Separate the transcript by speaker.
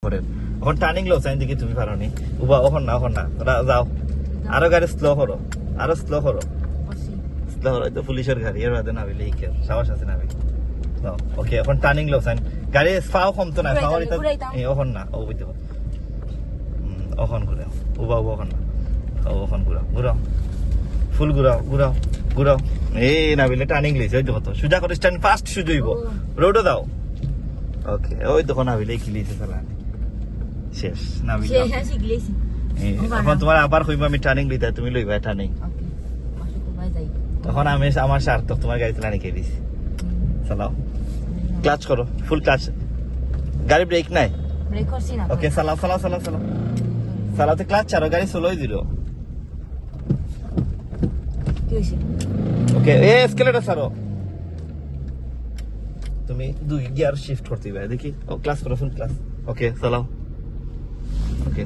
Speaker 1: পরের এখন টার্নিং লো চাই দেখি তুমি পারো নি উবা ওখন না যাও আরো গাড়ি স্লো করো আরো স্লো করো তো পুলিশের গাড়ি এর বাদে নাবিলে সাহস আছে নাবি ওকে এখন টার্নিং লো চাই গাড়ি ফাও কমতো না ফাও ওখন না ও বুঝতে ওখন ঘুরাও উবা ওখন না ওখন ঘুরাও ফুল ঘুরাও এই নাবিলে টার্নিং লইছে ওই দেখো তো সোজা করে স্ট্যান্ড ফাস্ট সোজা হইব রোডও দাও ওকে ওই দেখো নাবিলে খিলিছে চালা শেষ নাবিলে এখন তোমার আবার কইবা আমি টার্নিং লইতা তুমি লইবা টার্নিং তখন আমি আমার সার্থক তোমার গাড়ি চালানি কে দিছি চালাও ক্লাচ করো ফুল ক্লাচ গাড়ি ব্রেক নাই
Speaker 2: ব্রেক করছি না
Speaker 1: ওকে চালাও চালাতে ক্লাচ ছাড়ো গাড়ি স্লোই দিল
Speaker 2: কি হইছে
Speaker 1: ওকে এ এসকেলেটর ছাড়ো তুমি দুই গিয়ার শিফট করতে হবে দেখি ও ক্লাস করো ফুল ক্লাস ওকে চালাও ওকে